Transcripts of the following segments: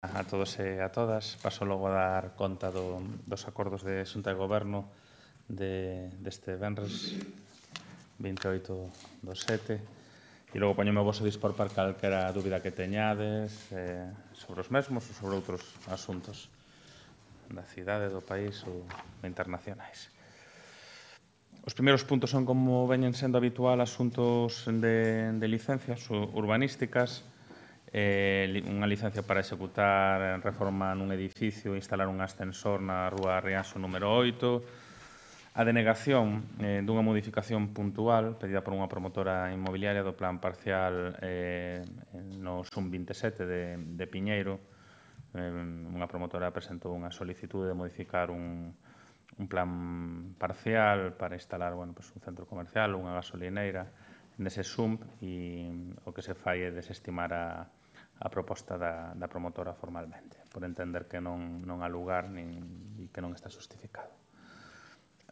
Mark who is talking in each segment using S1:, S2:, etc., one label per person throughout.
S1: A todos e a todas. Paso logo a dar conta dos acordos de Xunta de Goberno deste venres 28 do 7 e logo poñome o vosso dispor para calquera dúbida que teñades sobre os mesmos ou sobre outros asuntos da cidade, do país ou internacionais. Os primeiros puntos son, como veñen sendo habitual, asuntos de licencias urbanísticas, unha licencia para executar reforma nun edificio e instalar un ascensor na rúa Rianxo número 8, a denegación dunha modificación puntual pedida por unha promotora inmobiliaria do plan parcial no SUM 27 de Piñeiro. Unha promotora presentou unha solicitude de modificar un plan parcial para instalar un centro comercial ou unha gasolineira nese SUM e o que se fai é desestimar a proposta da promotora formalmente, por entender que non há lugar e que non está justificado.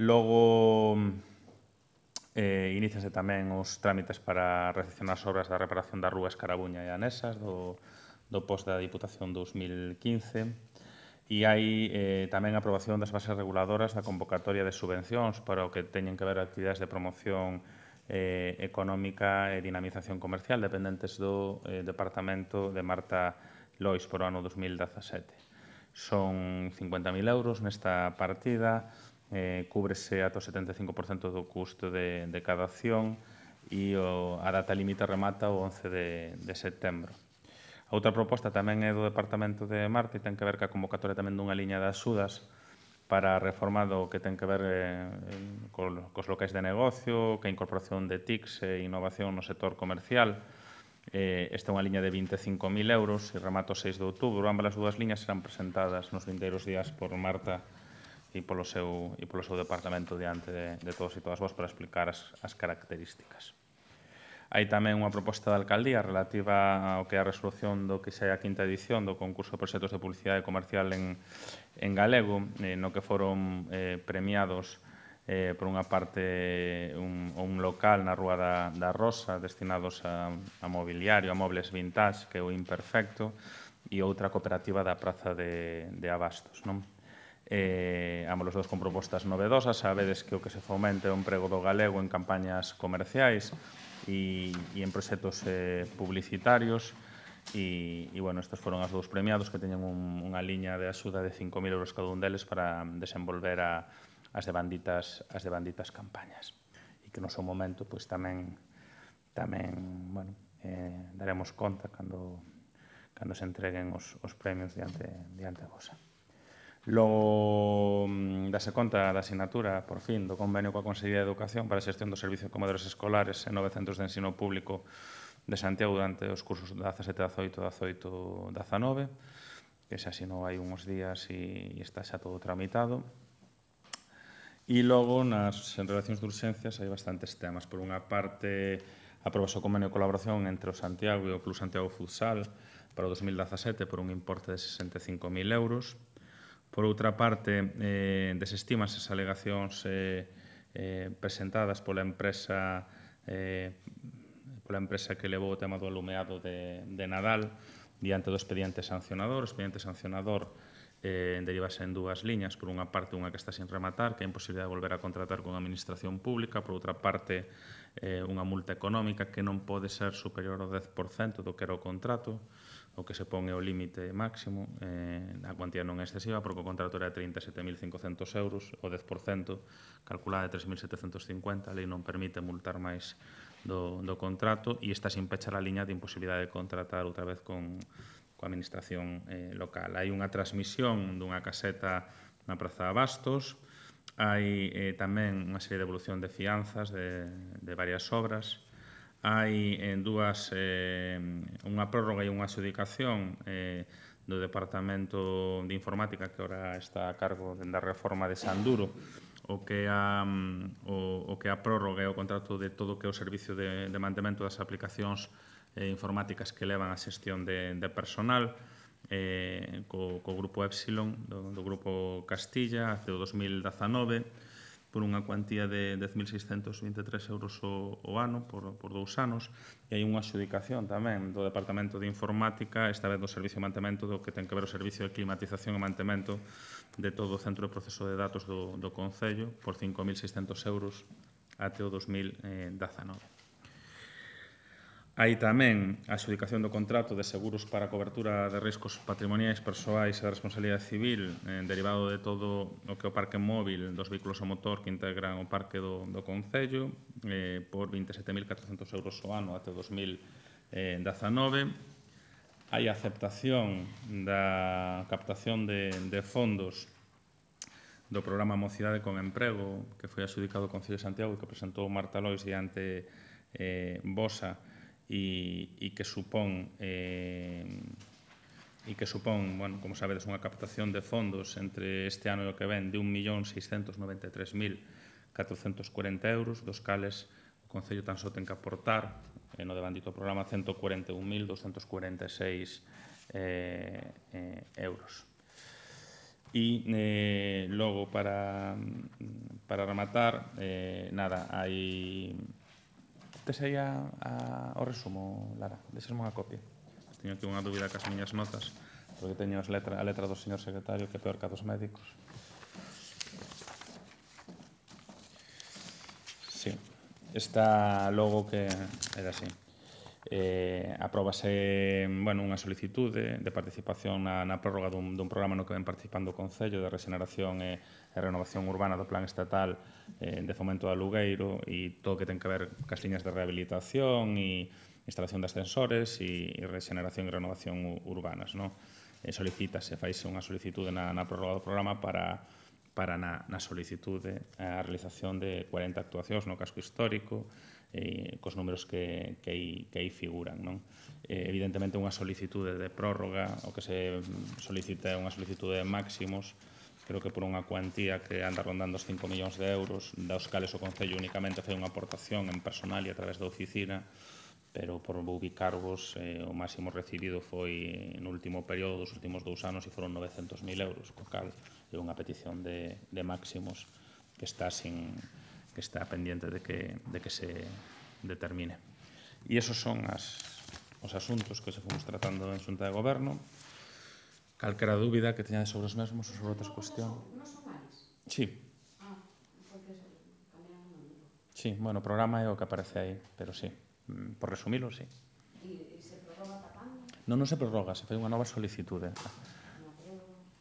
S1: Logo, inícianse tamén os trámites para recepcionar as obras da reparación da rúa Escarabuña e Anesas do post da Diputación 2015 e hai tamén a aprobación das bases reguladoras da convocatoria de subvencións para o que teñen que ver actividades de promoción económica e dinamización comercial dependentes do Departamento de Marta Lois por o ano 2017. Son 50.000 euros nesta partida, cúbrese ata o 75% do custo de cada acción e a data límite remata o 11 de setembro. A outra proposta tamén é do Departamento de Marta e ten que ver ca convocatoria tamén dunha liña de axudas para a reforma do que ten que ver cos locais de negocio, que a incorporación de TICs e innovación no sector comercial. Esta é unha liña de 25.000 euros e remata o 6 de outubro. Ambas as dúas liñas serán presentadas nos vindeiros días por Marta e polo seu departamento diante de todos e todas vos para explicar as características. Hai tamén unha proposta da Alcaldía relativa ao que é a resolución do que xa é a quinta edición do concurso de proxectos de publicidade comercial en galego, no que foron premiados por unha parte un local na Rúa da Rosa destinados a mobiliario, a mobles vintage, que é o Imperfecto, e outra cooperativa da Praza de Abastos. Ambos os dous con propostas novedosas. Sabedes que o que se fomenta é o emprego do galego en campañas comerciais e en proxectos publicitarios e, estes foron os dous premiados que teñen unha liña de axuda de 5.000 euros cada un deles para desenvolver as devanditas campañas e que no seu momento tamén daremos conta cando se entreguen os premios diante vosa. Logo, dase conta da asignatura, por fin, do convenio coa Consellería de Educación para a xestión do servicio de comedores escolares en 9 centros de ensino público de Santiago durante os cursos 17-18, 18-19, que se asinou hai uns días e está xa todo tramitado. E logo, nas relacións de urxencias, hai bastantes temas. Por unha parte, aprobase o convenio de colaboración entre o Santiago e o Club Santiago Futsal para o 2017 por un importe de 65.000 euros. Por outra parte, desestímanse as alegacións presentadas pola empresa que levou o tema do alumeado de Nadal diante do expediente sancionador. O expediente sancionador derivase en dúas liñas. Por unha parte, unha que está sin rematar, que é a imposibilidade de volver a contratar con a administración pública. Por outra parte, unha multa económica que non pode ser superior ao 10% do que era o contrato. O que se pon é o límite máximo, a cuantía non é excesiva, porque o contrato era de 37.500 euros, o 10% calculada de 3.750, a lei non permite multar máis do contrato e está sin pechar a liña de imposibilidade de contratar outra vez coa administración local. Hai unha transmisión dunha caseta na Praza de Abastos, hai tamén unha serie de evolución de fianzas de varias obras, hai unha prórroga e unha adxudicación do Departamento de Informática que ora está a cargo da reforma de Sanduro, o que a prórroga e o contrato de todo o que é o servicio de mantemento das aplicacións informáticas que levan a xestión de personal co Grupo Epsilon do Grupo Castilla, hace o 2019. por unha cuantía de 10.623 euros o ano, por 2 anos, e hai unha adxudicación tamén do Departamento de Informática, esta vez do Servicio de Mantemento, do que ten que ver o Servicio de Climatización e Mantemento de todo o Centro de Proceso de Datos do Concello, por 5.600 euros até o 2019. Hai tamén a adxudicación do contrato de seguros para a cobertura de riscos patrimoniais, persoais e da responsabilidade civil derivado de todo o que é o parque móvil dos vehículos a motor que integran o parque do Concello por 27.400 euros o ano até 2019. Hai a aceptación da captación de fondos do programa Mocidade con Emprego que foi adxudicado ao Concello de Santiago e que presentou Marta Lois diante Bosa e que supón, bueno, como sabedes, unha captación de fondos entre este ano e o que ven de 1.693.440 euros, dos cales o Concello tan só ten que aportar no devandito programa 141.246 euros. E logo, para rematar, nada, hai... Tes aí o resumo, Lara? Deixesme unha copia. Teño aquí unha dúbida cas miñas notas, porque teño a letra do señor secretario, que é peor que a dos médicos. Sí. Está logo que era así. Apróbase unha solicitude de participación na prórroga dun programa no que ven participando o Concello de rexeneración e renovación urbana do Plan Estatal de Fomento do Alugueiro e todo o que ten que ver cas liñas de rehabilitación e instalación de ascensores e rexeneración e renovación urbanas. Solicítase, faise unha solicitude na prórroga do programa para na solicitude a realización de 40 actuacións no casco histórico cos números que aí figuran. Evidentemente, unha solicitude de prórroga, o que se solicita é unha solicitude de máximos, creo que por unha cuantía que anda rondando os 5 millóns de euros, dos cales o Concello únicamente fai unha aportación en personal e a través da oficina, pero por ubicarvos o máximo recibido foi no último período dos últimos 2 anos e foron 900.000 euros, co cal é unha petición de máximos que está pendiente de que se determine. E esos son os asuntos que se fomos tratando en Xunta de Goberno. Calquera dúbida que teñades sobre os mesmos ou sobre outras cuestións.
S2: Non son máis?
S1: Sí.
S2: Porque cambiaron o número.
S1: Sí, bueno, o programa é o que aparece aí, pero sí. Por resumilo, sí.
S2: E se prorroga ata cando?
S1: Non se prorroga, se fai unha nova solicitude.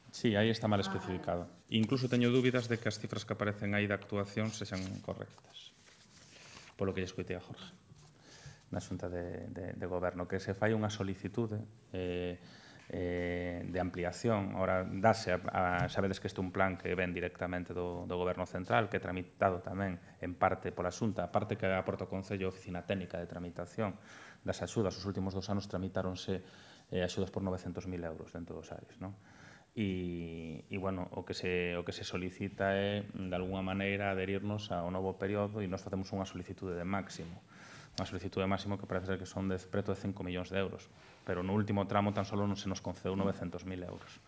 S1: Sí, aí está mal especificado. Incluso teño dúbidas de que as cifras que aparecen aí de actuación sexan correctas. Polo que lle escoitei a Jorge na Xunta de Goberno, que se fai unha solicitude de ampliación. Ora, dase, sabedes que este é un plan que ven directamente do Goberno Central, que é tramitado tamén en parte pola Xunta, a parte que aporta o Concello a Oficina Técnica de Tramitación das axudas. Os últimos 2 anos tramitáronse axudas por 900.000 euros dentro dos áreas, non? E, bueno, o que se solicita é, de alguna maneira, adherirnos ao novo período e nos facemos unha solicitude de máximo. Unha solicitude de máximo que parece que son de preto de 5 millóns de euros, pero no último tramo tan solo non se nos concedeu 900.000 euros.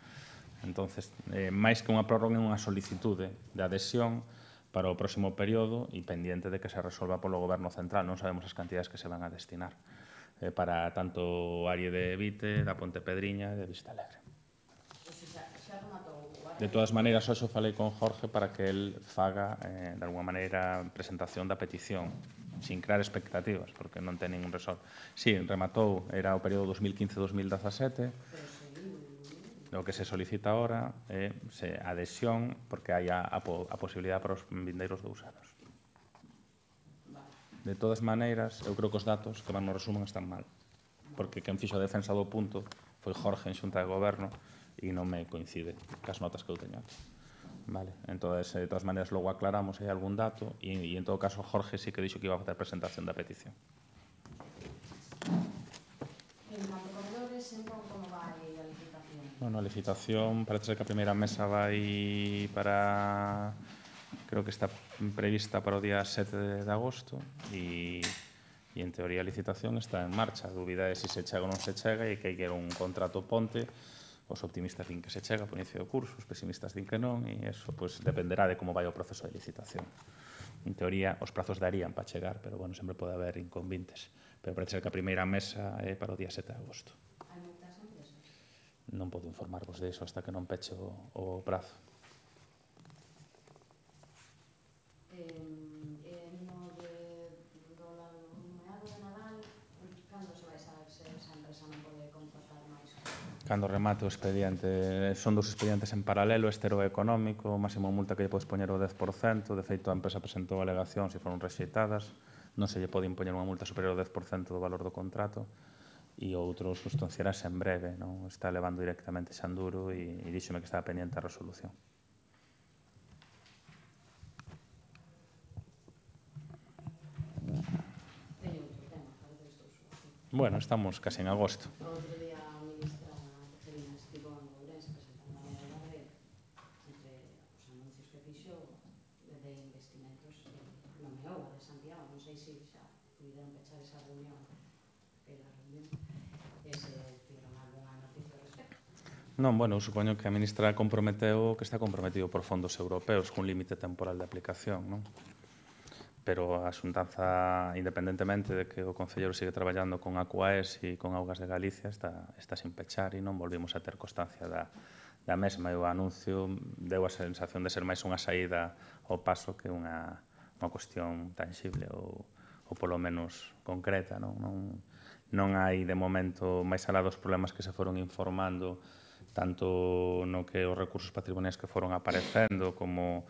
S1: Entonces, máis que unha prórroga, unha solicitude de adhesión para o próximo período e pendiente de que se resolva polo Goberno Central. Non sabemos as cantidades que se van a destinar para tanto o área de Vite, da Pontepedriña e de Vista Alegre. De todas maneiras, hoxe falei con Jorge para que el faga, de alguma maneira, presentación da petición, sin crear expectativas, porque non ten ningún resol. Sí, rematou, era o período 2015-2017, o que se solicita ahora é adhesión, porque hai a posibilidade para os vindeiros 2 anos. De todas maneiras, eu creo que os datos que van no resumen están mal, porque quen fixo a defensa do punto foi Jorge en Xunta de Goberno, e non me coincide cas notas que eu teño aquí. Entón, de todas maneiras, logo aclaramos se hai algún dato e, en todo caso, Jorge sí que dixo que iba a facer presentación da petición.
S2: En canto a corredores, entón, como vai a licitación?
S1: Bueno, a licitación parece ser que a primeira mesa vai para... Creo que está prevista para o día 7 de agosto e en teoría a licitación está en marcha. A dúbida é se chega ou non se chega e que hai que ir un contrato ponte Os optimistas din que se chega por inicio do curso, os pesimistas din que non, e eso pois, dependerá de como vai o proceso de licitación. En teoría, os prazos darían para chegar, pero bueno, sempre pode haber inconvintes. Pero parece ser que a primeira mesa é para o día 7 de agosto.
S2: Hai moitas empresas?
S1: Non podo informarvos de iso hasta que non peche o prazo.
S2: No do meado de Nadal, cando se vai saber se esa empresa non pode contratar máis?
S1: Cando remate o expediente, son dos expedientes en paralelo, este era o económico, o máximo multa que lle podes poñer o 10%, de feito a empresa presentou alegacións e foron rexeitadas, non se lle pode impoñer unha multa superior ao 10% do valor do contrato, e outro sustanciarase en breve, non? Está levando directamente Xanduro e díxome que estaba pendiente a resolución.
S2: Teño outro tema, parece que estou só.
S1: Bueno, estamos casi en agosto.
S2: O outro día a ministra Tejerina estivo en Ourense presentando a novidade entre os anuncios que fixo de investimentos nomeou a de Santiago. Non sei se xa puderon pechar esa reunión, e se tiveron algunha noticia ao respecto.
S1: Non, bueno, supoño que a ministra comprometeu que está comprometido por fondos europeos cun límite temporal de aplicación, non? Pero a xuntanza, independentemente de que o Concelleiro sigue traballando con Acuaes e con Augas de Galicia, está sin pechar e non volvimos a ter constancia da mesma. E o anuncio deu a sensación de ser máis unha saída ao paso que unha cuestión tangible ou polo menos concreta. Non hai, de momento, máis alá dos problemas que se foron informando, tanto no que os recursos patrimoniais que foron aparecendo como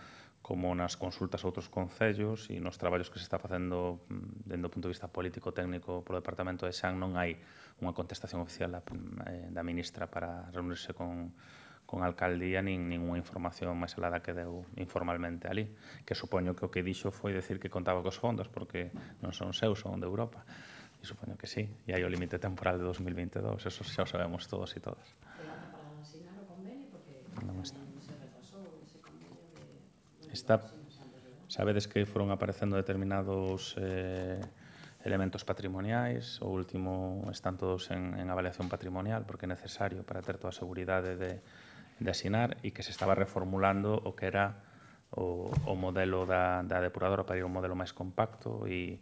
S1: nas consultas a outros concellos e nos traballos que se está facendo dende o punto de vista político-técnico polo Departamento de Xan, non hai unha contestación oficial da ministra para reunirse con a alcaldía nin unha información máis alá da que deu informalmente ali, que supoño que o que dixo foi decir que contaba cos fondos porque non son seus, son de Europa. E supoño que sí, e hai o límite temporal de 2022, eso xa o sabemos todos e todas.
S2: Para asignar o convenio, porque
S1: Non está.
S2: se retrasou ese convenio de...
S1: Sabedes que foron aparecendo determinados elementos patrimoniais, o último están todos en avaliación patrimonial porque é necesario para ter toda a seguridade de asinar, e que se estaba reformulando o que era o modelo da depuradora para ir a un modelo máis compacto e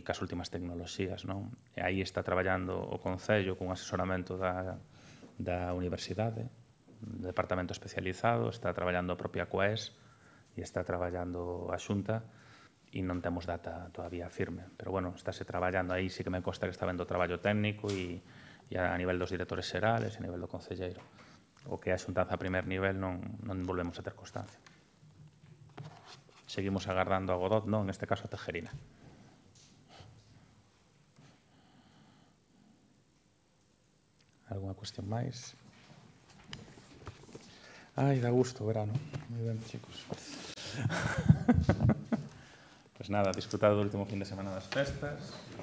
S1: cas últimas tecnoloxías, non? E aí está traballando o Concello con asesoramento da Universidade, do Departamento especializado, está traballando a propia Acuaes e está traballando a Xunta, e non temos data todavía firme. Pero, bueno, estáse traballando aí, sí que me consta que está vendo o traballo técnico e a nivel dos directores xerales e a nivel do concelleiro. O que é a xuntanza a primer nivel non volvemos a ter constancia. Seguimos agardando a Godot, non, neste caso a Tejerina. Alguna cuestión máis? Ai, dá gusto o verano. Moi ben, chicos. Pues nada, disfrutad do último fin de semana das festas.